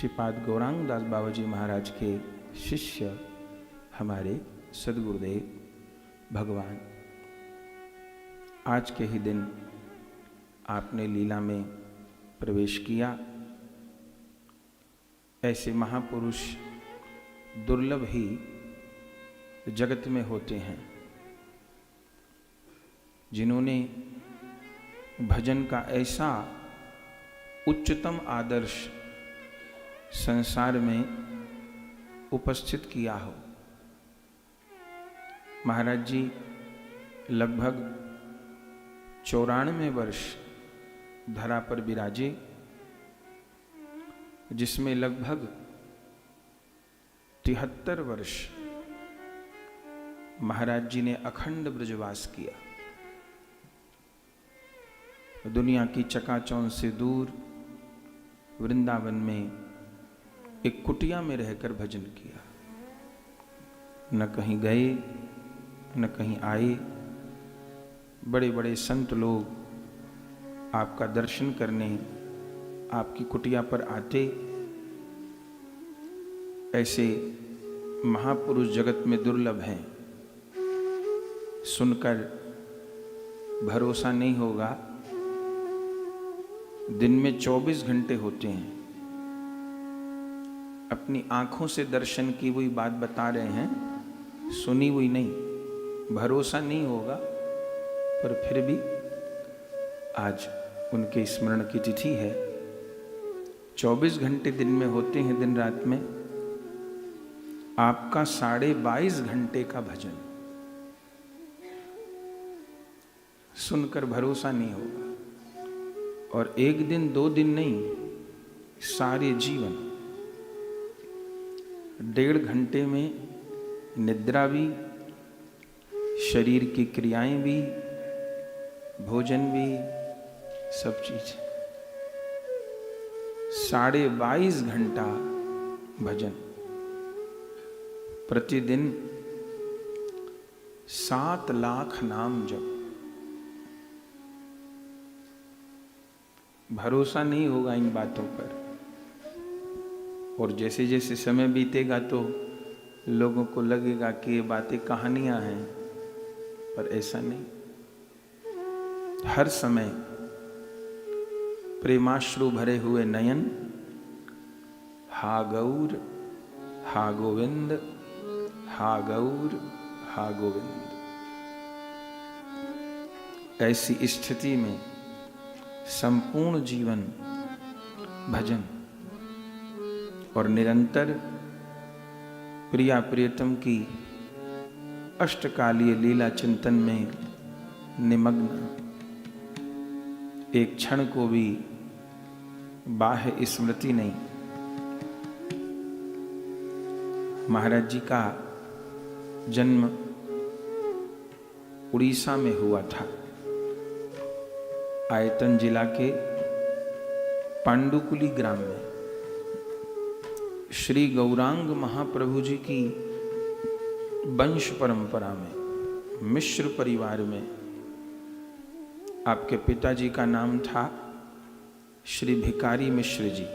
श्रीपाद गौरांग दास बाबा जी महाराज के शिष्य हमारे सदगुरुदेव भगवान, आज के ही दिन आपने लीला में प्रवेश किया। ऐसे महापुरुष दुर्लभ ही जगत में होते हैं जिन्होंने भजन का ऐसा उच्चतम आदर्श संसार में उपस्थित किया हो। महाराज जी लगभग 94 वर्ष धरा पर विराजे, जिसमें लगभग 73 वर्ष महाराज जी ने अखंड ब्रजवास किया। दुनिया की चकाचौंध से दूर वृंदावन में एक कुटिया में रहकर भजन किया। न कहीं गए न कहीं आए। बड़े बड़े संत लोग आपका दर्शन करने आपकी कुटिया पर आते। ऐसे महापुरुष जगत में दुर्लभ हैं। सुनकर भरोसा नहीं होगा, दिन में 24 घंटे होते हैं। अपनी आंखों से दर्शन की हुई बात बता रहे हैं, सुनी हुई नहीं। भरोसा नहीं होगा, पर फिर भी आज उनके स्मरण की तिथि है। 24 घंटे दिन में होते हैं, दिन रात में। आपका 22.5 घंटे का भजन सुनकर भरोसा नहीं होगा। और एक दिन 2 दिन नहीं, सारे जीवन 1.5 घंटे में निद्रा भी, शरीर की क्रियाएं भी, भोजन भी, सब चीज। 22.5 घंटा भजन, प्रतिदिन 7 लाख नाम जप। भरोसा नहीं होगा इन बातों पर। और जैसे जैसे समय बीतेगा तो लोगों को लगेगा कि ये बातें कहानियां हैं, पर ऐसा नहीं। हर समय प्रेमाश्रु भरे हुए नयन, हा गौर हा गोविंद, हा गौर हा गोविंद। ऐसी स्थिति में संपूर्ण जीवन भजन और निरंतर प्रिया प्रियतम की अष्टकालीय लीला चिंतन में निमग्न। एक क्षण को भी बाह्य स्मृति नहीं। महाराज जी का जन्म उड़ीसा में हुआ था। आयतन जिला के पांडुकुली ग्राम में श्री गौरांग महाप्रभु जी की वंश परंपरा में, मिश्र परिवार में। आपके पिताजी का नाम था श्री भिकारी मिश्र जी,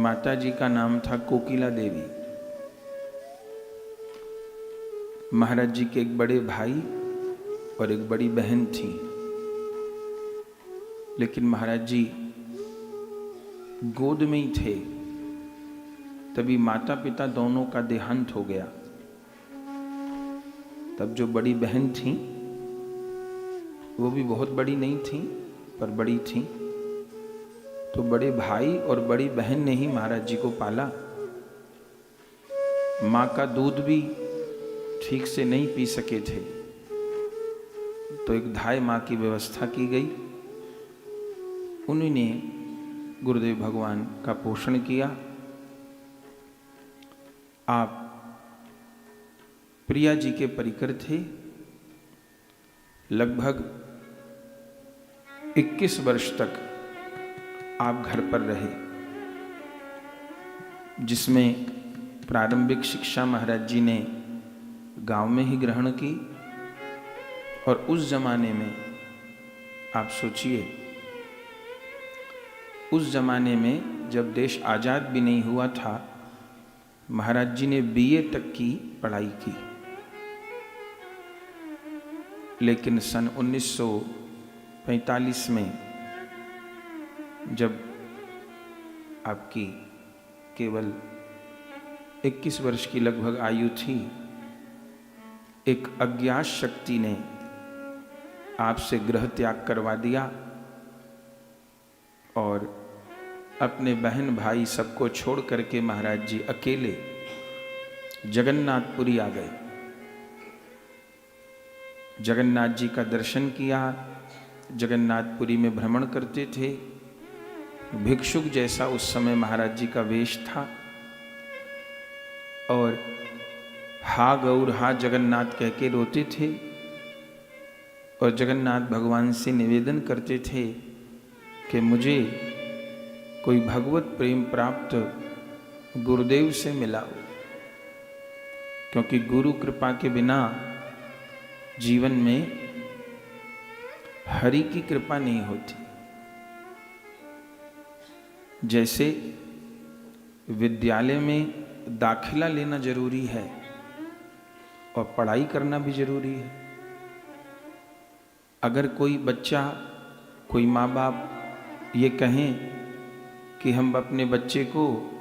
माताजी का नाम था कोकिला देवी। महाराज जी के एक बड़े भाई और एक बड़ी बहन थी। लेकिन महाराज जी गोद में ही थे, तभी माता पिता दोनों का देहांत हो गया। तब जो बड़ी बहन थी वो भी बहुत बड़ी नहीं थी, पर बड़ी थी। तो बड़े भाई और बड़ी बहन ने ही महाराज जी को पाला। माँ का दूध भी ठीक से नहीं पी सके थे, तो एक धाय माँ की व्यवस्था की गई। उन्हीं ने गुरुदेव भगवान का पोषण किया। आप प्रिया जी के परिकर थे। लगभग 21 वर्ष तक आप घर पर रहे, जिसमें प्रारंभिक शिक्षा महाराज जी ने गांव में ही ग्रहण की। और उस जमाने में आप सोचिए, उस जमाने में जब देश आज़ाद भी नहीं हुआ था, महाराज जी ने बीए तक की पढ़ाई की, लेकिन सन 1945 में जब आपकी केवल 21 वर्ष की लगभग आयु थी, एक अज्ञात शक्ति ने आपसे गृह त्याग करवा दिया और अपने बहन भाई सबको छोड़ करके महाराज जी अकेले जगन्नाथपुरी आ गए। जगन्नाथ जी का दर्शन किया, जगन्नाथपुरी में भ्रमण करते थे। भिक्षुक जैसा उस समय महाराज जी का वेश था और हा गौर हा जगन्नाथ कह के रोते थे और जगन्नाथ भगवान से निवेदन करते थे कि मुझे कोई भगवत प्रेम प्राप्त गुरुदेव से मिलाओ, क्योंकि गुरु कृपा के बिना जीवन में हरि की कृपा नहीं होती। जैसे विद्यालय में दाखिला लेना जरूरी है और पढ़ाई करना भी जरूरी है। अगर कोई बच्चा, कोई माँ बाप ये कहें कि हम अपने बच्चे को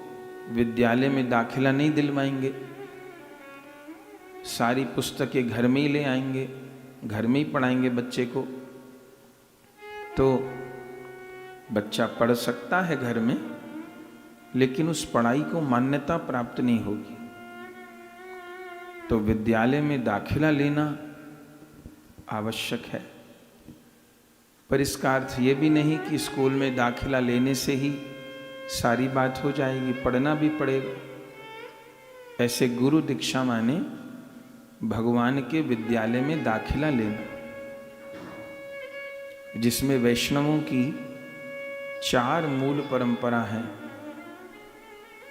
विद्यालय में दाखिला नहीं दिलवाएंगे, सारी पुस्तकें घर में ही ले आएंगे, घर में ही पढ़ाएंगे बच्चे को, तो बच्चा पढ़ सकता है घर में, लेकिन उस पढ़ाई को मान्यता प्राप्त नहीं होगी। तो विद्यालय में दाखिला लेना आवश्यक है। पर इसका अर्थ ये भी नहीं कि स्कूल में दाखिला लेने से ही सारी बात हो जाएगी, पढ़ना भी पड़ेगा। ऐसे गुरु दीक्षा माने भगवान के विद्यालय में दाखिला लेना, जिसमें वैष्णवों की 4 मूल परंपरा है।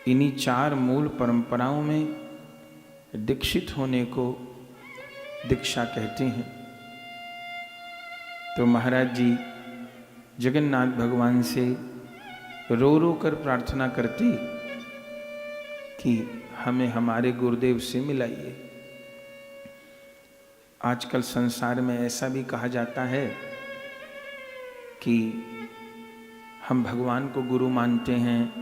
इन्हीं 4 मूल परंपराओं में दीक्षित होने को दीक्षा कहते हैं। तो महाराज जी जगन्नाथ भगवान से रो रो कर प्रार्थना करती कि हमें हमारे गुरुदेव से मिलाइए। आजकल संसार में ऐसा भी कहा जाता है कि हम भगवान को गुरु मानते हैं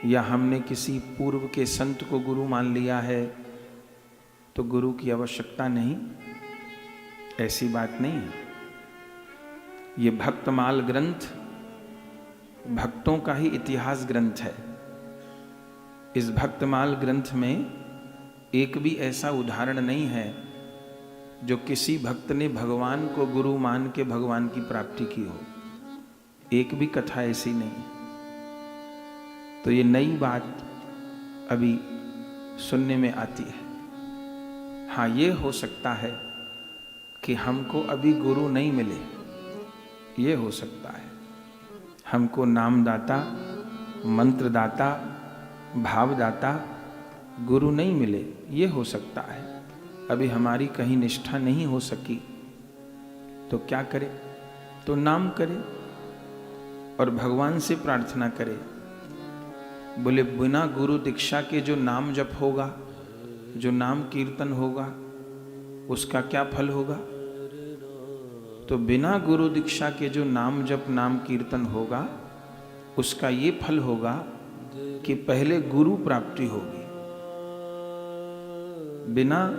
या हमने किसी पूर्व के संत को गुरु मान लिया है, तो गुरु की आवश्यकता नहीं। ऐसी बात नहीं है। ये भक्तमाल ग्रंथ भक्तों का ही इतिहास ग्रंथ है। इस भक्तमाल ग्रंथ में एक भी ऐसा उदाहरण नहीं है जो किसी भक्त ने भगवान को गुरु मान के भगवान की प्राप्ति की हो। एक भी कथा ऐसी नहीं। तो ये नई बात अभी सुनने में आती है। हाँ, ये हो सकता है कि हमको अभी गुरु नहीं मिले, ये हो सकता है। हमको नामदाता, मंत्रदाता, भावदाता गुरु नहीं मिले, ये हो सकता है। अभी हमारी कहीं निष्ठा नहीं हो सकी, तो क्या करे? तो नाम करे और भगवान से प्रार्थना करे। बोले बिना गुरु दीक्षा के जो नाम जप होगा, जो नाम कीर्तन होगा, उसका क्या फल होगा? तो बिना गुरु दीक्षा के जो नाम जप नाम कीर्तन होगा, उसका ये फल होगा कि पहले गुरु प्राप्ति होगी। बिना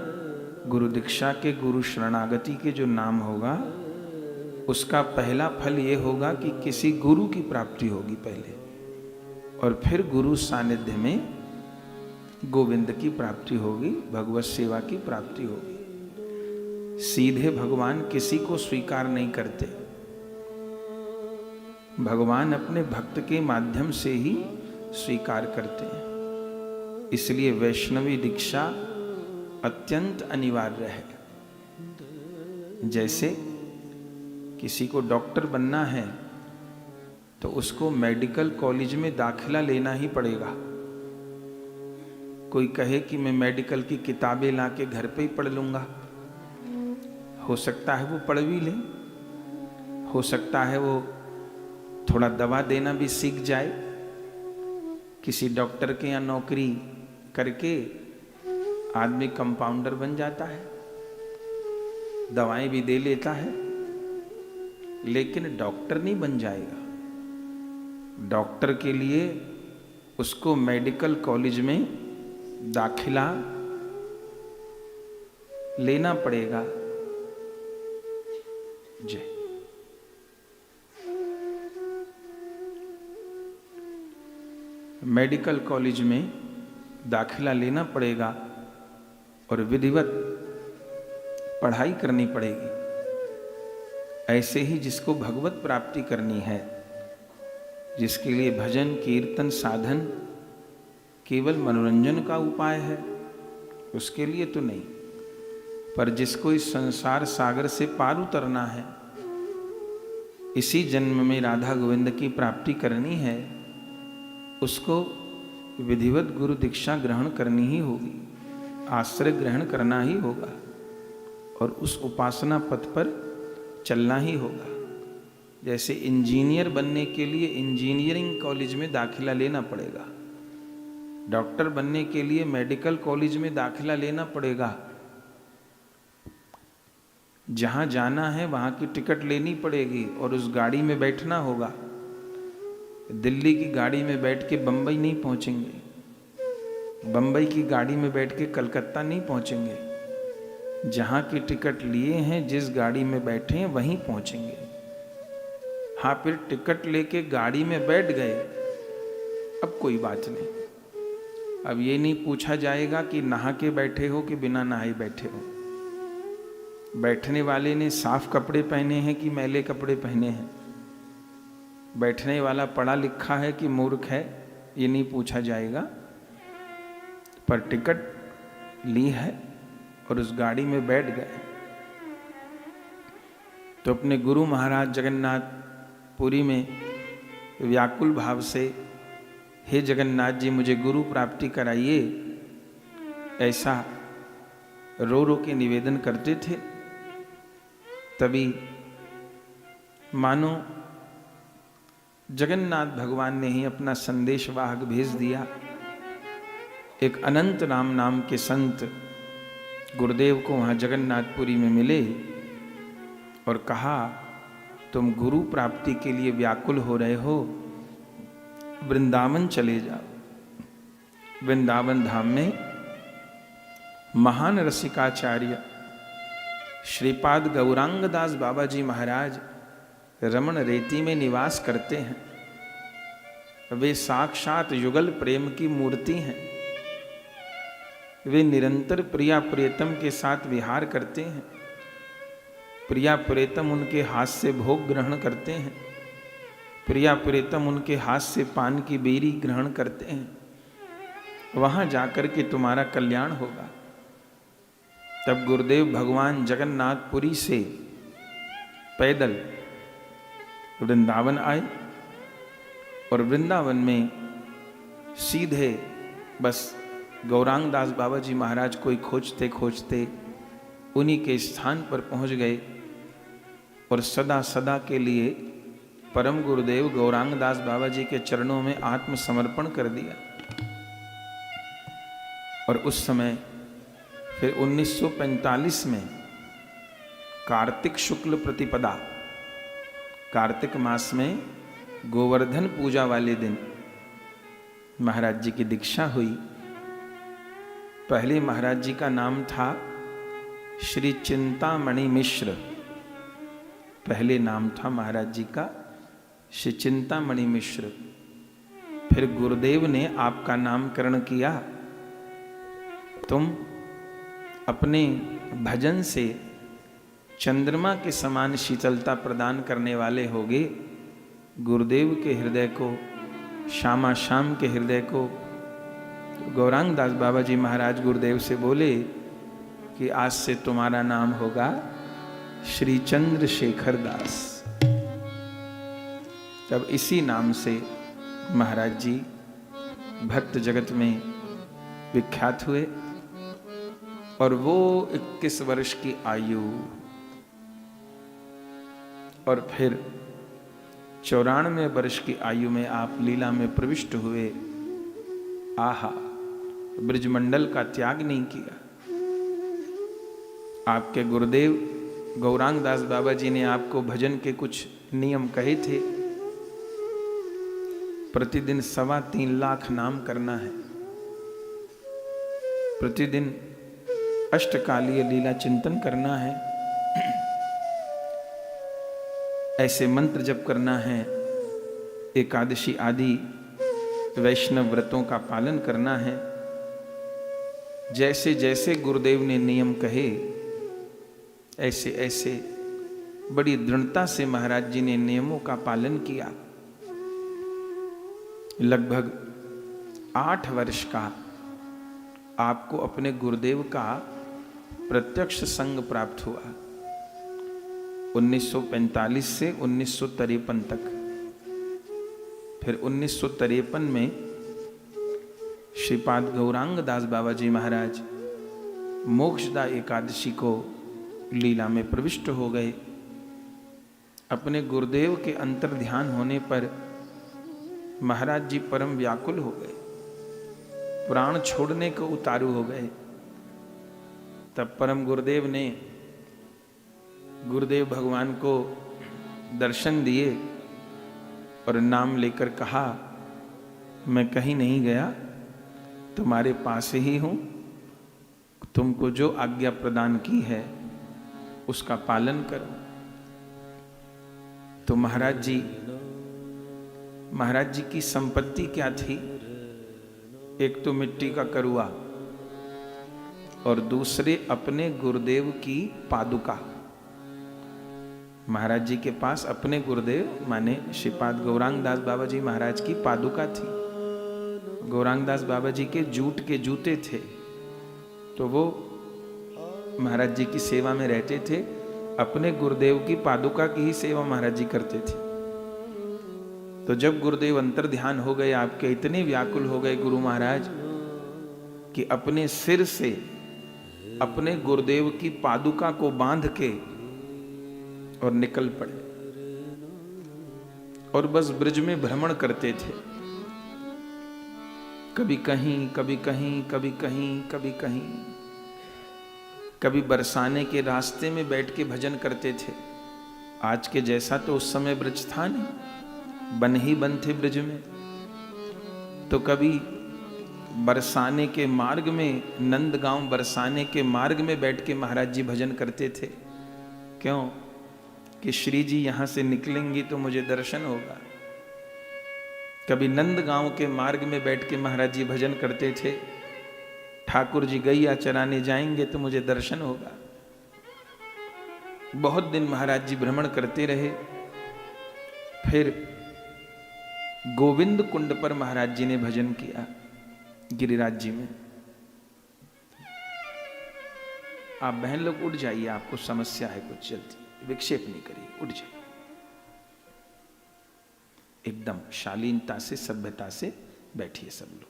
गुरु दीक्षा के, गुरु शरणागति के जो नाम होगा, उसका पहला फल ये होगा कि किसी गुरु की प्राप्ति होगी पहले, और फिर गुरु सानिध्य में गोविंद की प्राप्ति होगी, भगवत सेवा की प्राप्ति होगी। सीधे भगवान किसी को स्वीकार नहीं करते। भगवान अपने भक्त के माध्यम से ही स्वीकार करते हैं। इसलिए वैष्णवी दीक्षा अत्यंत अनिवार्य है। जैसे किसी को डॉक्टर बनना है तो उसको मेडिकल कॉलेज में दाखिला लेना ही पड़ेगा। कोई कहे कि मैं मेडिकल की किताबें लाके घर पे ही पढ़ लूंगा, हो सकता है वो पढ़ भी ले, हो सकता है वो थोड़ा दवा देना भी सीख जाए, किसी डॉक्टर के यहाँ नौकरी करके आदमी कंपाउंडर बन जाता है, दवाएं भी दे लेता है, लेकिन डॉक्टर नहीं बन जाएगा। डॉक्टर के लिए उसको मेडिकल कॉलेज में दाखिला लेना पड़ेगा। जय। मेडिकल कॉलेज में दाखिला लेना पड़ेगा और विधिवत पढ़ाई करनी पड़ेगी। ऐसे ही जिसको भगवत प्राप्ति करनी है, जिसके लिए भजन कीर्तन साधन केवल मनोरंजन का उपाय है, उसके लिए तो नहीं, पर जिसको इस संसार सागर से पार उतरना है, इसी जन्म में राधा गोविंद की प्राप्ति करनी है, उसको विधिवत गुरु दीक्षा ग्रहण करनी ही होगी, आश्रय ग्रहण करना ही होगा और उस उपासना पथ पर चलना ही होगा। जैसे इंजीनियर बनने के लिए इंजीनियरिंग कॉलेज में दाखिला लेना पड़ेगा, डॉक्टर बनने के लिए मेडिकल कॉलेज में दाखिला लेना पड़ेगा, जहां जाना है वहां की टिकट लेनी पड़ेगी और उस गाड़ी में बैठना होगा। दिल्ली की गाड़ी में बैठ के बंबई नहीं पहुंचेंगे, बंबई की गाड़ी में बैठ के कलकत्ता नहीं पहुंचेंगे, जहां की टिकट लिए हैं, जिस गाड़ी में बैठे हैं वहीं पहुंचेंगे। हाँ, फिर टिकट लेके गाड़ी में बैठ गए, अब कोई बात नहीं, अब ये नहीं पूछा जाएगा कि नहा के बैठे हो कि बिना नहाए बैठे हो, बैठने वाले ने साफ कपड़े पहने हैं कि मैले कपड़े पहने हैं, बैठने वाला पढ़ा लिखा है कि मूर्ख है, ये नहीं पूछा जाएगा, पर टिकट ली है और उस गाड़ी में बैठ गए। तो अपने गुरु महाराज जगन्नाथ पुरी में व्याकुल भाव से, हे जगन्नाथ जी मुझे गुरु प्राप्ति कराइए, ऐसा रो रो के निवेदन करते थे। तभी मानो जगन्नाथ भगवान ने ही अपना संदेशवाहक भेज दिया। एक अनंत राम नाम के संत गुरुदेव को वहाँ जगन्नाथपुरी में मिले और कहा, तुम गुरु प्राप्ति के लिए व्याकुल हो रहे हो, वृंदावन चले जाओ। वृंदावन धाम में महान रसिकाचार्य श्रीपाद गौरांग दास बाबा जी महाराज रमण रेती में निवास करते हैं। वे साक्षात युगल प्रेम की मूर्ति हैं। वे निरंतर प्रिया प्रियतम के साथ विहार करते हैं। प्रिया प्रियतम उनके हाथ से भोग ग्रहण करते हैं। प्रिया प्रियतम उनके हाथ से पान की बेरी ग्रहण करते हैं। वहां जाकर के तुम्हारा कल्याण होगा। तब गुरुदेव भगवान जगन्नाथपुरी से पैदल वृंदावन आए और वृंदावन में सीधे बस गौरांग दास बाबा जी महाराज को खोजते खोजते उन्हीं के स्थान पर पहुंच गए और सदा सदा के लिए परम गुरुदेव गौरांग दास बाबा जी के चरणों में आत्मसमर्पण कर दिया। और उस समय फिर 1945 में कार्तिक शुक्ल प्रतिपदा, कार्तिक मास में गोवर्धन पूजा वाले दिन महाराज जी की दीक्षा हुई। पहले महाराज जी का नाम था श्री चिंतामणि मिश्र, पहले नाम था महाराज जी का श्री चिंतामणि मिश्र। फिर गुरुदेव ने आपका नामकरण किया। तुम अपने भजन से चंद्रमा के समान शीतलता प्रदान करने वाले होगे। गुरुदेव के हृदय को, श्यामा श्याम के हृदय को। गौरांग दास बाबा जी महाराज गुरुदेव से बोले कि आज से तुम्हारा नाम होगा श्री चंद्रशेखर दास। तब इसी नाम से महाराज जी भक्त जगत में विख्यात हुए। और वो 21 वर्ष की आयु और फिर 94 वर्ष की आयु में आप लीला में प्रविष्ट हुए। आहा, ब्रजमंडल का त्याग नहीं किया। आपके गुरुदेव गौरांग दास बाबा जी ने आपको भजन के कुछ नियम कहे थे। प्रतिदिन 3.25 लाख नाम करना है, प्रतिदिन अष्टकालीय लीला चिंतन करना है, ऐसे मंत्र जप करना है, एकादशी आदि वैष्णव व्रतों का पालन करना है। जैसे जैसे गुरुदेव ने नियम कहे ऐसे ऐसे बड़ी दृढ़ता से महाराज जी ने नियमों का पालन किया। लगभग 8 वर्ष का आपको अपने गुरुदेव का प्रत्यक्ष संग प्राप्त हुआ। 1945 से 1953 तक। फिर 1953 में श्रीपाद गौरांग दास बाबा जी महाराज मोक्षदा एकादशी को लीला में प्रविष्ट हो गए। अपने गुरुदेव के अंतर ध्यान होने पर महाराज जी परम व्याकुल हो गए, प्राण छोड़ने को उतारू हो गए। तब परम गुरुदेव ने गुरुदेव भगवान को दर्शन दिए और नाम लेकर कहा, मैं कहीं नहीं गया, तुम्हारे पास ही हूं, तुमको जो आज्ञा प्रदान की है उसका पालन करो। तो महाराज जी की संपत्ति क्या थी? एक तो मिट्टी का करुआ और दूसरे अपने गुरुदेव की पादुका। महाराज जी के पास अपने गुरुदेव माने श्रीपाद गौरांग दास बाबा जी महाराज की पादुका थी। गौरांग दास बाबा जी के जूट के जूते थे, तो वो महाराज जी की सेवा में रहते थे। अपने गुरुदेव की पादुका की ही सेवा महाराज जी करते थे। तो जब गुरुदेव अंतर ध्यान हो गए, आपके इतने व्याकुल हो गए गुरु महाराज कि अपने सिर से अपने गुरुदेव की पादुका को बांध के और निकल पड़े और बस ब्रज में भ्रमण करते थे। कभी कहीं, कभी कहीं, कभी कहीं, कभी कहीं, कभी बरसाने के रास्ते में बैठ के भजन करते थे। आज के जैसा तो उस समय ब्रज था नहीं, बन ही बन थे ब्रज में। तो कभी बरसाने के मार्ग में, नंदगांव बरसाने के मार्ग में बैठ के महाराज जी भजन करते थे। क्यों? कि श्री जी यहां से निकलेंगी तो मुझे दर्शन होगा। कभी नंदगांव के मार्ग में बैठ के महाराज जी भजन करते थे, ठाकुर जी गैया चराने जाएंगे तो मुझे दर्शन होगा। बहुत दिन महाराज जी भ्रमण करते रहे। फिर गोविंद कुंड पर महाराज जी ने भजन किया, गिरिराज जी में। आप बहन लोग उठ जाइए, आपको समस्या है कुछ, जल्दी विक्षेप नहीं करिए, उठ जाइए। एकदम शालीनता से, सभ्यता से बैठिए सब लोग।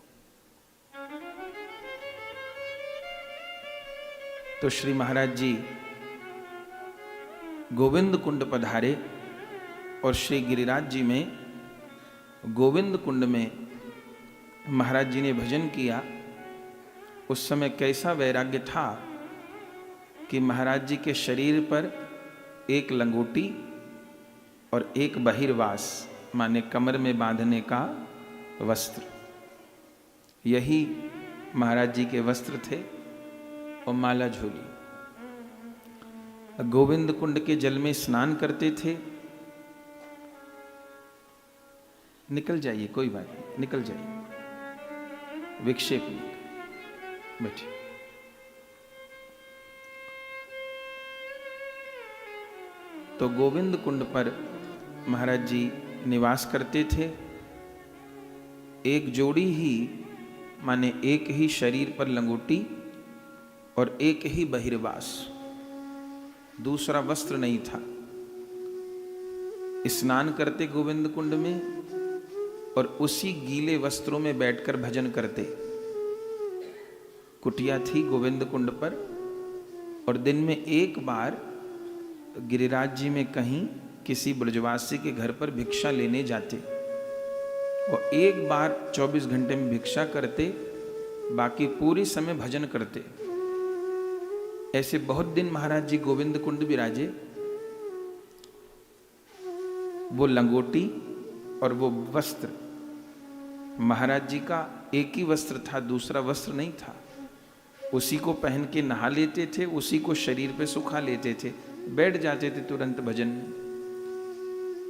तो श्री महाराज जी गोविंद कुंड पधारे और श्री गिरिराज जी में गोविंद कुंड में महाराज जी ने भजन किया। उस समय कैसा वैराग्य था कि महाराज जी के शरीर पर एक लंगोटी और एक बहिर्वास माने कमर में बांधने का वस्त्र, यही महाराज जी के वस्त्र थे और माला झोली। गोविंद कुंड के जल में स्नान करते थे। निकल जाइए, कोई बात नहीं, निकल जाइए, विक्षेप नहीं, बैठिए। तो गोविंद कुंड पर महाराज जी निवास करते थे। एक जोड़ी ही माने एक ही शरीर पर लंगोटी और एक ही बहिर्वास, दूसरा वस्त्र नहीं था। स्नान करते गोविंद कुंड में और उसी गीले वस्त्रों में बैठकर भजन करते। कुटिया थी गोविंद कुंड पर और दिन में एक बार गिरिराज जी में कहीं किसी ब्रजवासी के घर पर भिक्षा लेने जाते, वो एक बार 24 घंटे में भिक्षा करते, बाकी पूरी समय भजन करते। ऐसे बहुत दिन महाराज जी गोविंद कुंड विराजे। वो लंगोटी और वो वस्त्र, महाराज जी का एक ही वस्त्र था, दूसरा वस्त्र नहीं था। उसी को पहन के नहा लेते थे, उसी को शरीर पे सुखा लेते थे, बैठ जाते थे तुरंत भजन में।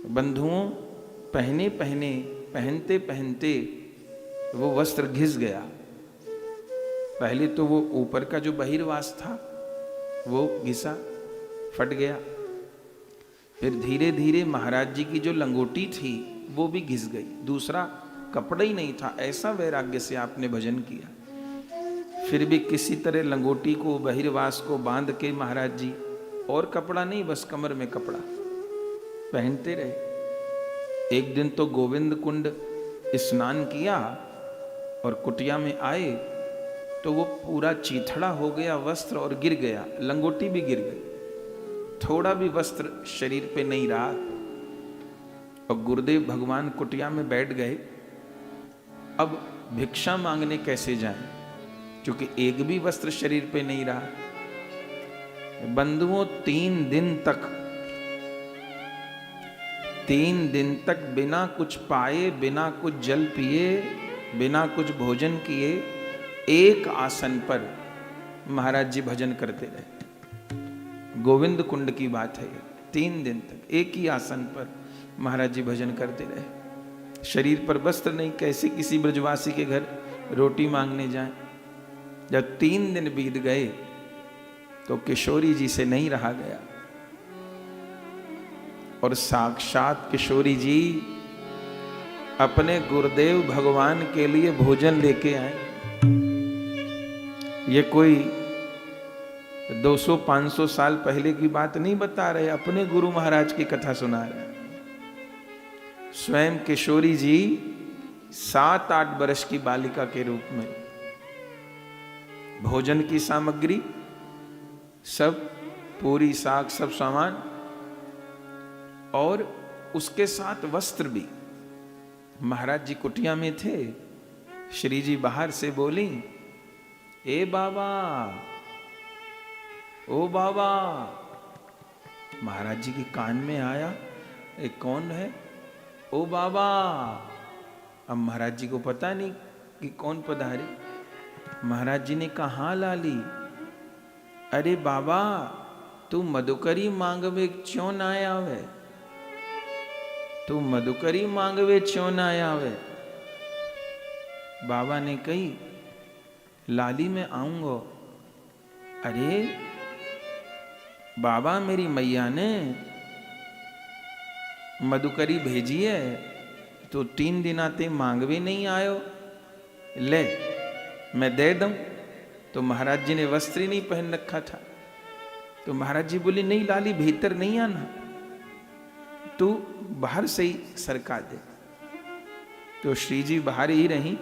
बंधुओं, पहनते पहनते वो वस्त्र घिस गया। पहले तो वो ऊपर का जो बहिर्वास था वो घिसा, फट गया। फिर धीरे धीरे महाराज जी की जो लंगोटी थी वो भी घिस गई। दूसरा कपड़ा ही नहीं था, ऐसा वैराग्य से आपने भजन किया। फिर भी किसी तरह लंगोटी को, बहिर्वास को बांध के महाराज जी, और कपड़ा नहीं, बस कमर में कपड़ा पहनते रहे। एक दिन तो गोविंद कुंड स्नान किया और कुटिया में आए तो वो पूरा चीथड़ा हो गया वस्त्र और गिर गया, लंगोटी भी गिर गई, थोड़ा भी वस्त्र शरीर पे नहीं रहा। और गुरुदेव भगवान कुटिया में बैठ गए। अब भिक्षा मांगने कैसे जाएं, क्योंकि एक भी वस्त्र शरीर पे नहीं रहा। बंधुओं, 3 दिन तक बिना कुछ पाए, बिना कुछ जल पिए, बिना कुछ भोजन किए, एक आसन पर महाराज जी भजन करते रहे। गोविंद कुंड की बात है ये। 3 दिन तक एक ही आसन पर महाराज जी भजन करते रहे। शरीर पर वस्त्र नहीं, कैसे किसी ब्रजवासी के घर रोटी मांगने जाएं। जब 3 दिन बीत गए तो किशोरी जी से नहीं रहा गया और साक्षात किशोरी जी अपने गुरुदेव भगवान के लिए भोजन लेके आए। ये कोई 200-500 साल पहले की बात नहीं बता रहे, अपने गुरु महाराज की कथा सुना रहे। स्वयं किशोरी जी 7-8 वर्ष की बालिका के रूप में भोजन की सामग्री सब, पूरी साग, सब सामान, और उसके साथ वस्त्र भी। महाराज जी कुटिया में थे। श्री जी बाहर से बोली, ए बाबा, ओ बाबा। महाराज जी के कान में आया, ए कौन है? ओ बाबा। अब महाराज जी को पता नहीं कि कौन पधारे। महाराज जी ने कहा, हाँ लाली। अरे बाबा, तू मधुकरी मांगवे क्यों ना आवे? तू मधुकरी मांगवे क्यों ना आवे? बाबा ने कही, लाली मैं आऊंगा। अरे बाबा, मेरी मैया ने मधुकरी भेजी है, तो 3 दिन आते मांगवे नहीं आयो, ले मैं दे दूं। तो महाराज जी ने वस्त्र ही नहीं पहन रखा था। तो महाराज जी बोले, नहीं लाली, भीतर नहीं आना, तू बाहर से ही सरका दे। तो श्री जी बाहर ही रही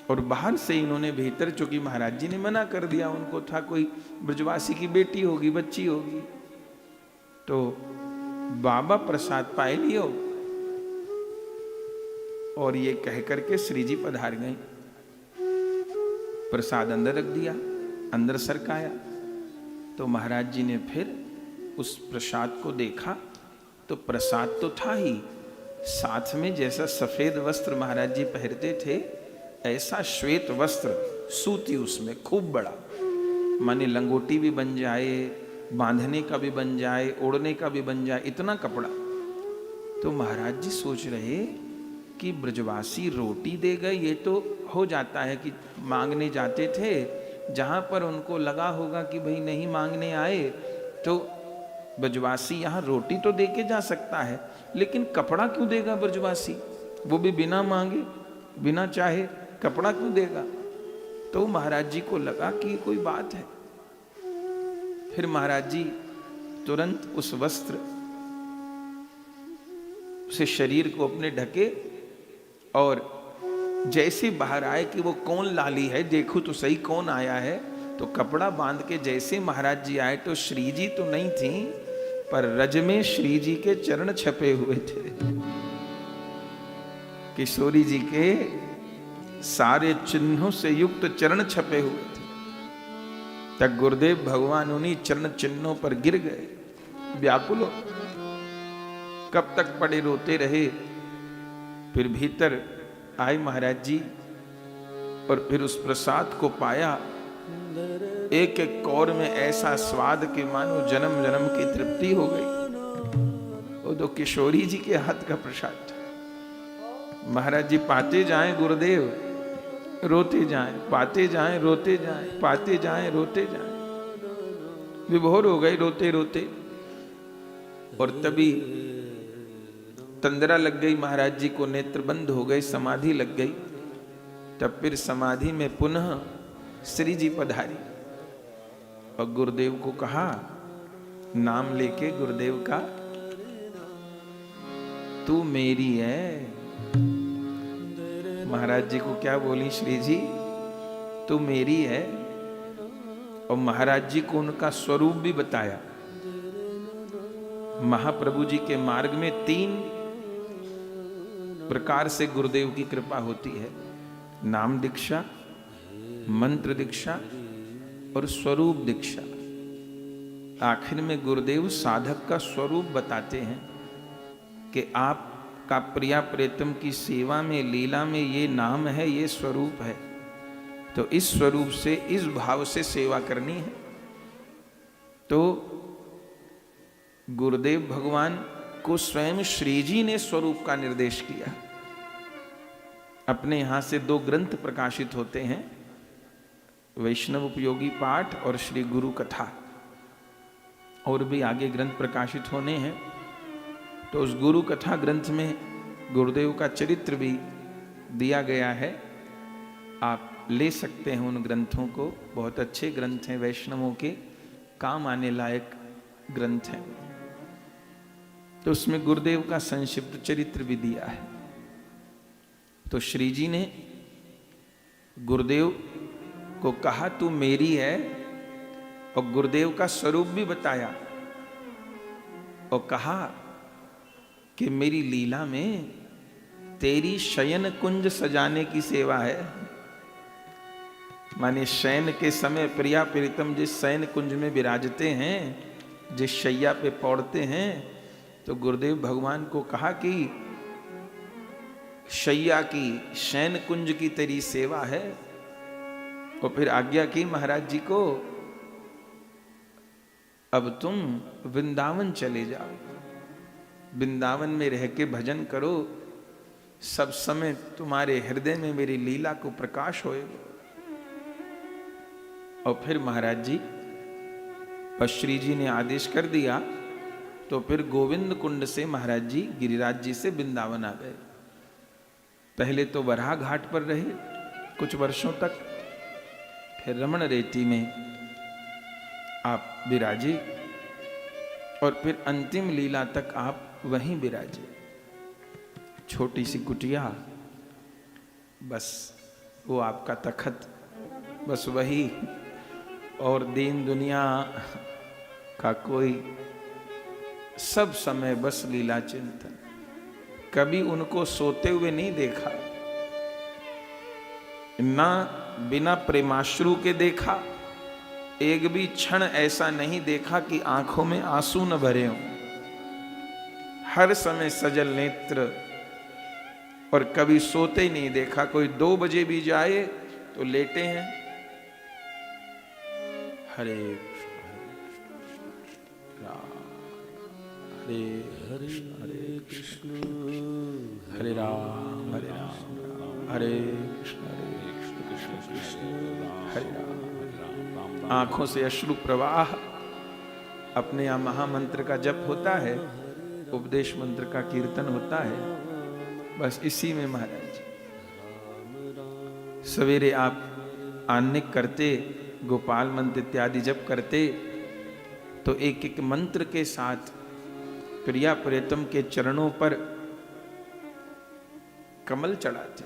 और बाहर से इन्होंने भीतर, चूंकि महाराज जी ने मना कर दिया, उनको था कोई ब्रजवासी की बेटी होगी, बच्ची होगी। तो बाबा प्रसाद पाए लियो, और ये कह करके श्री जी पधार गए। प्रसाद अंदर रख दिया, अंदर सरकाया। तो महाराज जी ने फिर उस प्रसाद को देखा तो प्रसाद तो था ही, साथ में जैसा सफेद वस्त्र महाराज जी पहनते थे, ऐसा श्वेत वस्त्र सूती, उसमें खूब बड़ा, माने लंगोटी भी बन जाए, बांधने का भी बन जाए, ओढ़ने का भी बन जाए, इतना कपड़ा। तो महाराज जी सोच रहे कि ब्रजवासी रोटी दे गए, ये तो हो जाता है कि मांगने जाते थे, जहां पर उनको लगा होगा कि भाई नहीं मांगने आए, तो ब्रजवासी यहाँ रोटी तो दे के जा सकता है, लेकिन कपड़ा क्यों देगा ब्रजवासी? वो भी बिना मांगे, बिना चाहे कपड़ा क्यों देगा? तो महाराज जी को लगा कि कोई बात है। फिर महाराज जी तुरंत उस वस्त्र से शरीर को अपने ढके और जैसे बाहर आए कि वो कौन लाली है, देखो तो सही कौन आया है। तो कपड़ा बांध के जैसे महाराज जी आए तो श्री जी तो नहीं थी, पर रज में श्री जी के चरण छपे हुए थे। किशोरी जी के सारे चिन्हों से युक्त चरण छपे हुए थे। तब गुरुदेव भगवान उन्हीं चरण चिन्हों पर गिर गए, व्याकुल हो। कब तक पड़े रोते रहे। फिर भीतर आए महाराज जी और फिर उस प्रसाद को पाया। एक एक कौर में ऐसा स्वाद कि मानो जन्म जन्म की तृप्ति हो गई। वो तो किशोरी जी के हाथ का प्रसाद था। महाराज जी पाते जाएं गुरुदेव, रोते जाएं, पाते जाएं, रोते जाएं, पाते जाएं, रोते जाएं। विभोर हो गए रोते रोते। और तभी तंद्रा लग गई महाराज जी को, नेत्र बंद हो गए, समाधि लग गई। तब फिर समाधि में पुनः श्री जी पधारी और गुरुदेव को कहा, नाम लेके गुरुदेव का, तू मेरी है। महाराज जी को क्या बोली श्री जी, तू मेरी है। और महाराज जी को उनका स्वरूप भी बताया। महाप्रभु जी के मार्ग में 3 प्रकार से गुरुदेव की कृपा होती है, नाम दीक्षा, मंत्र दीक्षा और स्वरूप दीक्षा। आखिर में गुरुदेव साधक का स्वरूप बताते हैं कि आपका प्रिया प्रीतम की सेवा में, लीला में ये नाम है, ये स्वरूप है। तो इस स्वरूप से, इस भाव से सेवा करनी है। तो गुरुदेव भगवान को स्वयं श्री जी ने स्वरूप का निर्देश किया। अपने यहां से 2 ग्रंथ प्रकाशित होते हैं, वैष्णव उपयोगी पाठ और श्री गुरु कथा। और भी आगे ग्रंथ प्रकाशित होने हैं। तो उस गुरु कथा ग्रंथ में गुरुदेव का चरित्र भी दिया गया है। आप ले सकते हैं उन ग्रंथों को, बहुत अच्छे ग्रंथ हैं, वैष्णवों के काम आने लायक ग्रंथ हैं। तो उसमें गुरुदेव का संक्षिप्त चरित्र भी दिया है। तो श्री जी ने गुरुदेव को कहा, तू मेरी है, और गुरुदेव का स्वरूप भी बताया और कहा कि मेरी लीला में तेरी शयन कुंज सजाने की सेवा है। माने शयन के समय प्रिया प्रीतम जिस शयन कुंज में विराजते हैं, जिस शैया पे पौड़ते हैं, तो गुरुदेव भगवान को कहा कि शैया की, शयन कुंज की तेरी सेवा है। और फिर आज्ञा की महाराज जी को, अब तुम वृंदावन चले जाओ, वृंदावन में रह के भजन करो, सब समय तुम्हारे हृदय में मेरी लीला को प्रकाश होएगा। और फिर महाराज जी और श्री जी ने आदेश कर दिया। तो फिर गोविंद कुंड से महाराज जी गिरिराज जी से वृंदावन आ गए। पहले तो वराह घाट पर रहे कुछ वर्षों तक, फिर रमण रेती में आप विराजे और फिर अंतिम लीला तक आप वहीं विराजे। छोटी सी कुटिया, बस वो आपका तखत, बस वही, और दीन दुनिया का कोई, सब समय बस लीला चिंतन। कभी उनको सोते हुए नहीं देखा, ना बिना प्रेमाश्रु के देखा, एक भी क्षण ऐसा नहीं देखा कि आंखों में आंसू न भरे हों। हर समय सजल नेत्र, और कभी सोते ही नहीं देखा। कोई 2 बजे भी जाए तो लेटे हैं। हरे हरे हरे कृष्ण हरे राम हरे कृष्ण कृष्ण कृष्ण हरे राम। आंखों से अश्रु प्रवाह। अपने यहाँ महामंत्र का जप होता है, उपदेश मंत्र का कीर्तन होता है, बस इसी में महाराज सवेरे आप आन्निक करते, गोपाल मंत्र इत्यादि जप करते, तो एक एक मंत्र के साथ प्रिया प्रीतम के चरणों पर कमल चढ़ाते।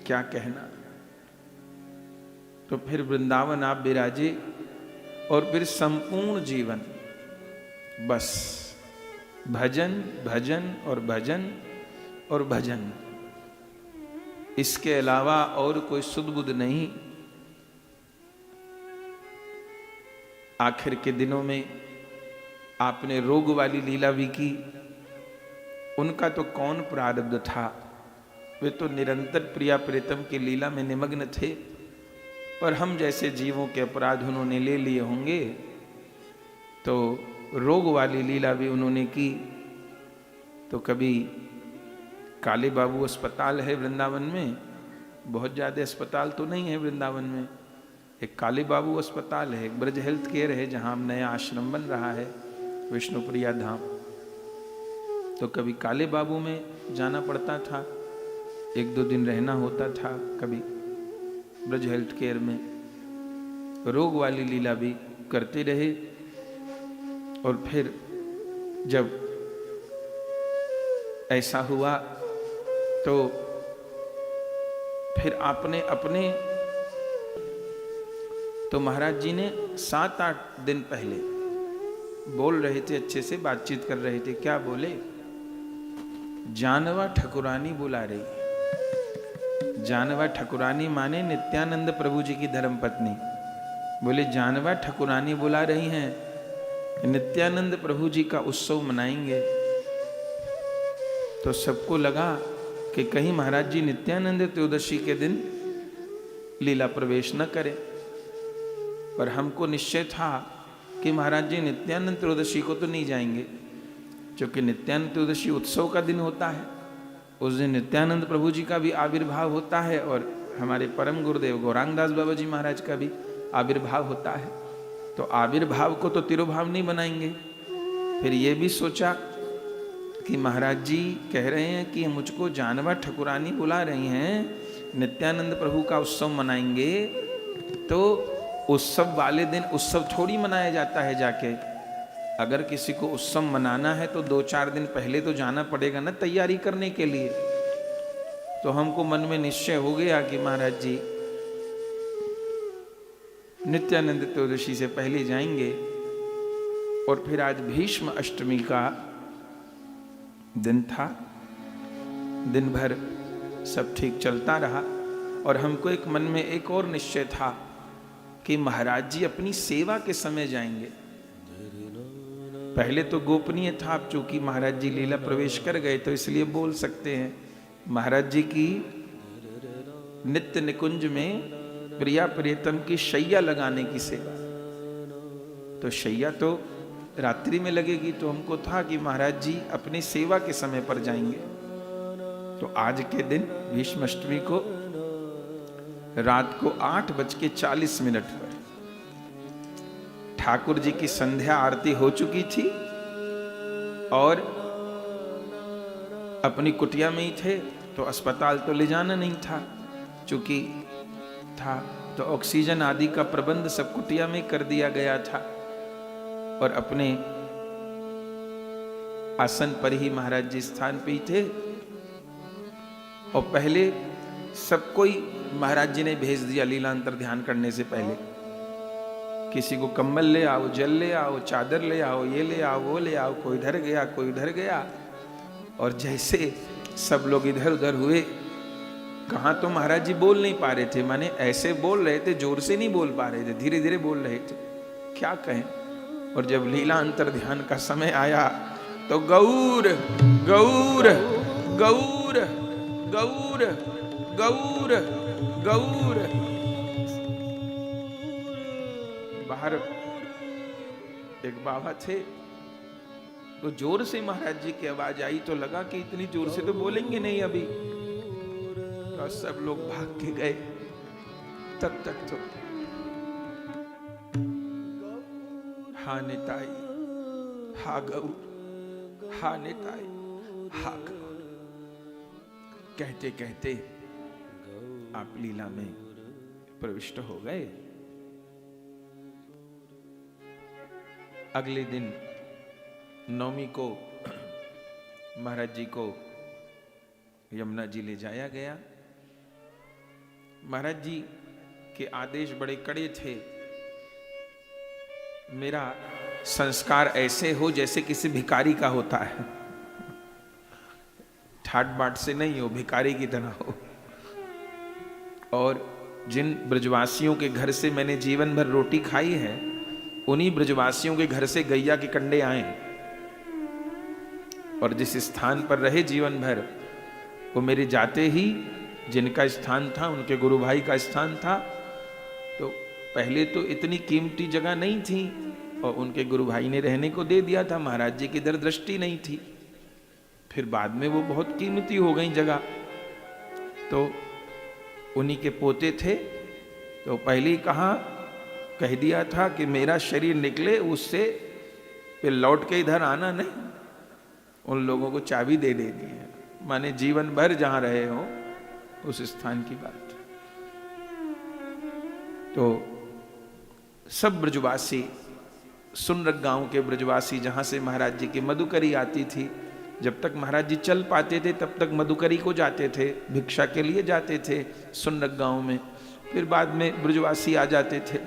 क्या कहना। तो फिर वृंदावन आप विराजे और फिर संपूर्ण जीवन बस भजन भजन और भजन और भजन, इसके अलावा और कोई सुध बुध नहीं। आखिर के दिनों में आपने रोग वाली लीला भी की, उनका तो कौन प्रारब्ध था, वे तो निरंतर प्रिया प्रीतम की लीला में निमग्न थे। पर हम जैसे जीवों के अपराध उन्होंने ले लिए होंगे, तो रोग वाली लीला भी उन्होंने की। तो कभी काले बाबू अस्पताल है वृंदावन में, बहुत ज़्यादा अस्पताल तो नहीं है वृंदावन में, एक काले बाबू अस्पताल है, एक ब्रज हेल्थ केयर है जहाँ नया आश्रम बन रहा है विष्णुप्रिया धाम। तो कभी काले बाबू में जाना पड़ता था, 1-2 दिन रहना होता था, कभी ब्रज हेल्थ केयर में। रोग वाली लीला भी करते रहे। और फिर जब ऐसा हुआ तो फिर आपने अपने, तो महाराज जी ने 7-8 दिन पहले बोल रहे थे, अच्छे से बातचीत कर रहे थे। क्या बोले? जानवा ठकुरानी बुला रही। जानवा ठकुरानी माने नित्यानंद प्रभु जी की धर्मपत्नी। बोले जानवा ठकुरानी बुला रही हैं, नित्यानंद प्रभु जी का उत्सव मनाएंगे। तो सबको लगा कि कहीं महाराज जी नित्यानंद त्रयोदशी के दिन लीला प्रवेश न करें। पर हमको निश्चय था कि महाराज जी नित्यानंद त्रयोदशी को तो नहीं जाएंगे, क्योंकि नित्यानंद त्रयोदशी उत्सव का दिन होता है। उस दिन नित्यानंद प्रभु जी का भी आविर्भाव होता है और हमारे परम गुरुदेव गौरांगदास बाबा जी महाराज का भी आविर्भाव होता है। तो आविर्भाव को तो तिरुभाव नहीं बनाएंगे। फिर ये भी सोचा कि महाराज जी कह रहे हैं कि मुझको जानवा ठकुरानी बुला रही हैं, नित्यानंद प्रभु का उत्सव मनाएंगे, तो उत्सव वाले दिन उत्सव थोड़ी मनाया जाता है जाके। अगर किसी को उत्सव मनाना है तो 2-4 दिन पहले तो जाना पड़ेगा ना तैयारी करने के लिए। तो हमको मन में निश्चय हो गया कि महाराज जी नित्यानंद त्रयोदशी से पहले जाएंगे। और फिर आज भीष्म अष्टमी का दिन था। दिन भर सब ठीक चलता रहा और हमको एक मन में एक और निश्चय था कि महाराज जी अपनी सेवा के समय जाएंगे। पहले तो गोपनीय था, अब चूंकि महाराज जी लीला प्रवेश कर गए तो इसलिए बोल सकते हैं। महाराज जी की नित्य निकुंज में प्रिया प्रियतम की शैया लगाने की सेवा, तो शैया तो रात्रि में लगेगी। तो हमको था कि महाराज जी अपनी सेवा के समय पर जाएंगे। तो आज के दिन भीष्म अष्टमी को रात को 8:40 पर ठाकुर जी की संध्या आरती हो चुकी थी और अपनी कुटिया में ही थे। तो अस्पताल तो ले जाना नहीं था, चूंकि था तो ऑक्सीजन आदि का प्रबंध सब कुटिया में कर दिया गया था। और अपने आसन पर ही महाराज जी स्थान पे ही थे। और पहले सब कोई महाराज जी ने भेज दिया लीलांतर ध्यान करने से पहले। किसी को कंबल ले आओ, जल ले आओ, चादर ले आओ, ये ले आओ, वो ले आओ, कोई इधर गया, कोई उधर गया। और जैसे सब लोग इधर उधर हुए, कहाँ तो महाराज जी बोल नहीं पा रहे थे, माने ऐसे बोल रहे थे, जोर से नहीं बोल पा रहे थे, धीरे धीरे बोल रहे थे, क्या कहें। और जब लीला अंतर ध्यान का समय आया तो गौर गौर गौर गौर गौर गौर, बाहर एक बाबा थे, तो जोर से महाराज जी की आवाज आई तो लगा कि इतनी जोर से तो बोलेंगे नहीं अभी। तो सब लोग भाग के गए। तब तक तो हा निताई, हा गौर, हा निताई, हा गौर कहते कहते आप लीला में प्रविष्ट हो गए। अगले दिन नवमी को महाराज जी को यमुना जी ले जाया गया। महाराज जी के आदेश बड़े कड़े थे। मेरा संस्कार ऐसे हो जैसे किसी भिखारी का होता है, ठाट बाट से नहीं हो, भिखारी की तरह हो। और जिन ब्रजवासियों के घर से मैंने जीवन भर रोटी खाई है, उन्हीं ब्रजवासियों के घर से गैया के कंडे आए, और जिस स्थान पर रहे जीवन भर, वो मेरे जाते ही जिनका स्थान था, उनके गुरु भाई का स्थान था। तो पहले तो इतनी कीमती जगह नहीं थी, और उनके गुरु भाई ने रहने को दे दिया था, महाराज जी की दृष्टि नहीं थी। फिर बाद में वो बहुत कीमती हो गई जगह, तो उन्हीं के पोते थे, तो पहले ही कह दिया था कि मेरा शरीर निकले उससे फिर लौट के इधर आना नहीं। उन लोगों को चाबी दे देनी है, माने जीवन भर जहां रहे हो उस स्थान की बात। तो सब ब्रजवासी, सुनरक गांव के ब्रजवासी, जहां से महाराज जी की मधुकरी आती थी, जब तक महाराज जी चल पाते थे तब तक मधुकरी को जाते थे, भिक्षा के लिए जाते थे सुनरक गांव में। फिर बाद में ब्रजवासी आ जाते थे,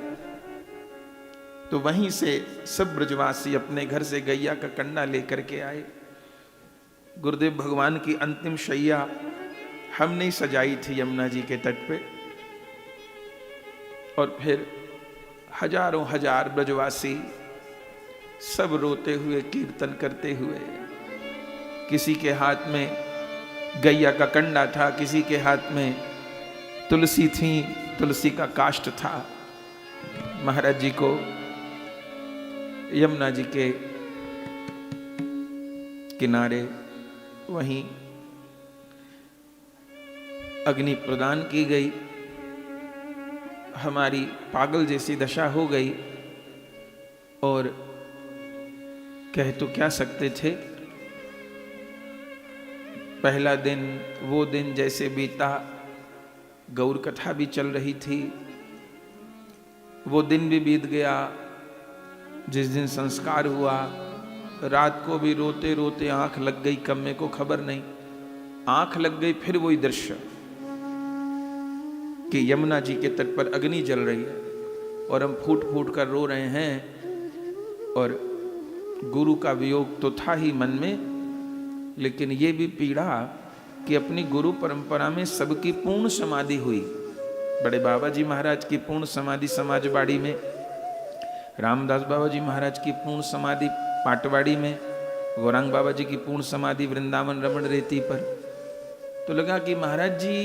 तो वहीं से सब ब्रजवासी अपने घर से गैया का कंडा लेकर के आए। गुरुदेव भगवान की अंतिम शैया हमने सजाई थी यमुना जी के तट पे, और फिर हजारों हजार ब्रजवासी सब रोते हुए, कीर्तन करते हुए, किसी के हाथ में गैया का कंडा था, किसी के हाथ में तुलसी थी, तुलसी का काष्ठ था, महाराज जी को यमुना जी के किनारे वहीं अग्नि प्रदान की गई। हमारी पागल जैसी दशा हो गई, और कह तो क्या सकते थे। पहला दिन, वो दिन जैसे बीता, गौर कथा भी चल रही थी, वो दिन भी बीत गया जिस दिन संस्कार हुआ। रात को भी रोते रोते आंख लग गई, कब मेरे को खबर नहीं, आंख लग गई। फिर वही दृश्य कि यमुना जी के तट पर अग्नि जल रही है, और हम फूट फूट कर रो रहे हैं। और गुरु का वियोग तो था ही मन में, लेकिन ये भी पीड़ा कि अपनी गुरु परंपरा में सबकी पूर्ण समाधि हुई। बड़े बाबा जी महाराज की पूर्ण समाधि समाजवाड़ी में, रामदास बाबा जी महाराज की पूर्ण समाधि पाटवाड़ी में, गौरांग बाबा जी की पूर्ण समाधि वृंदावन रमण रेती पर। तो लगा कि महाराज जी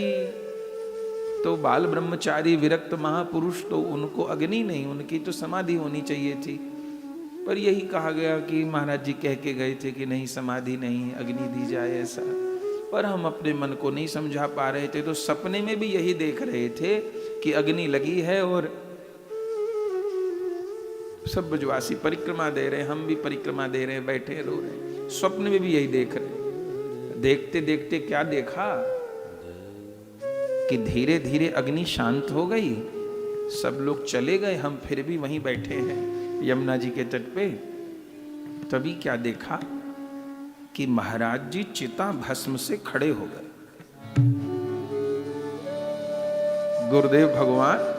तो बाल ब्रह्मचारी विरक्त महापुरुष, तो उनको अग्नि नहीं, उनकी तो समाधि होनी चाहिए थी। पर यही कहा गया कि महाराज जी कह के गए थे कि नहीं, समाधि नहीं, अग्नि दी जाए, ऐसा। पर हम अपने मन को नहीं समझा पा रहे थे, तो सपने में भी यही देख रहे थे कि अग्नि लगी है, और सब ब्रजवासी परिक्रमा दे रहे हैं, हम भी परिक्रमा दे रहे हैं, बैठे रो रहे हैं। स्वप्न में भी यही देख रहे। देखते देखते क्या देखा कि धीरे धीरे अग्नि शांत हो गई, सब लोग चले गए, हम फिर भी वहीं बैठे हैं यमुना जी के तट पे। तभी क्या देखा कि महाराज जी चिता भस्म से खड़े हो गए। गुरुदेव भगवान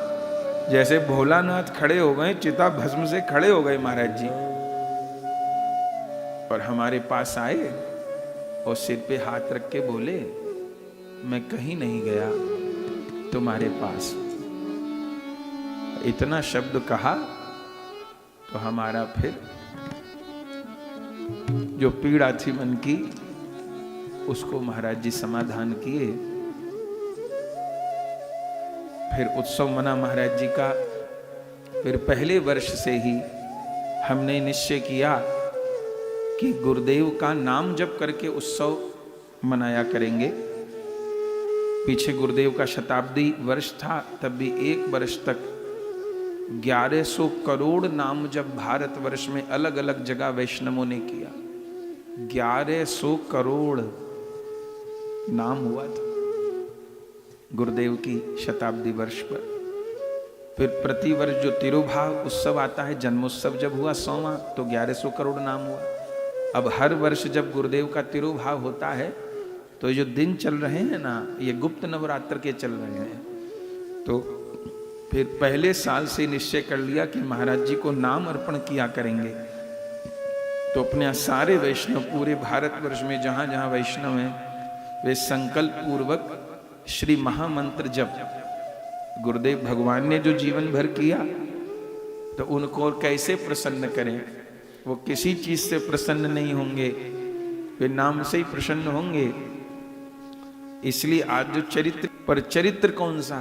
जैसे भोलानाथ खड़े हो गए, चिता भस्म से खड़े हो गए महाराज जी, और हमारे पास आए और सिर पे हाथ रख के बोले, मैं कहीं नहीं गया तुम्हारे पास। इतना शब्द कहा तो हमारा फिर जो पीड़ा थी मन की, उसको महाराज जी समाधान किए। फिर उत्सव मना महाराज जी का। फिर पहले वर्ष से ही हमने निश्चय किया कि गुरुदेव का नाम जप करके उत्सव मनाया करेंगे। पीछे गुरुदेव का शताब्दी वर्ष था, तब भी एक वर्ष तक 1100 करोड़ नाम जब भारतवर्ष में अलग अलग जगह वैष्णवों ने किया। 1100 करोड़ नाम हुआ था गुरुदेव की शताब्दी वर्ष पर। फिर प्रतिवर्ष जो तिरुभाव उत्सव आता है, जन्मोत्सव जब हुआ 100वां, तो 1100 करोड़ नाम हुआ। अब हर वर्ष जब गुरुदेव का तिरुभाव होता है, तो जो दिन चल रहे हैं ना, ये गुप्त नवरात्र के चल रहे हैं। तो फिर पहले साल से निश्चय कर लिया कि महाराज जी को नाम अर्पण किया करेंगे। तो अपने सारे वैष्णव पूरे भारतवर्ष में जहां जहां वैष्णव हैं वे संकल्प पूर्वक श्री महामंत्र जप, गुरुदेव भगवान ने जो जीवन भर किया तो उनको कैसे प्रसन्न करें। वो किसी चीज से प्रसन्न नहीं होंगे, वे नाम से ही प्रसन्न होंगे। इसलिए आज जो चरित्र, पर चरित्र कौन सा,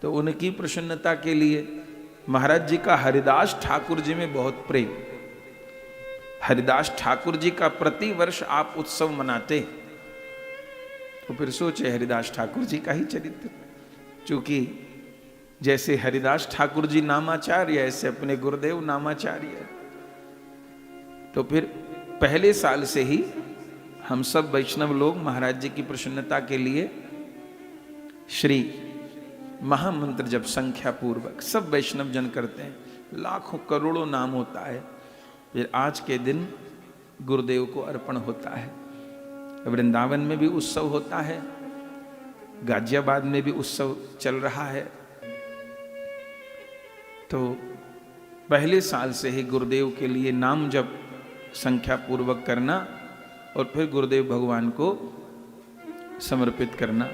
तो उनकी प्रसन्नता के लिए महाराज जी का हरिदास ठाकुर जी में बहुत प्रेम। हरिदास ठाकुर जी का प्रति वर्ष आप उत्सव मनाते, तो फिर सोचे हरिदास ठाकुर जी का ही चरित्र। चूंकि जैसे हरिदास ठाकुर जी नामाचार्य, ऐसे अपने गुरुदेव नामाचार्य, तो फिर पहले साल से ही हम सब वैष्णव लोग महाराज जी की प्रसन्नता के लिए श्री महामंत्र जब संख्या पूर्वक सब वैष्णव जन करते हैं। लाखों करोड़ों नाम होता है। फिर आज के दिन गुरुदेव को अर्पण होता है। वृंदावन में भी उत्सव होता है, गाजियाबाद में भी उत्सव चल रहा है। तो पहले साल से ही गुरुदेव के लिए नाम जप संख्या पूर्वक करना और फिर गुरुदेव भगवान को समर्पित करना।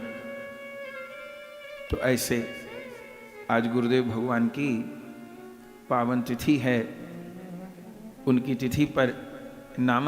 तो ऐसे आज गुरुदेव भगवान की पावन तिथि है। उनकी तिथि पर नाम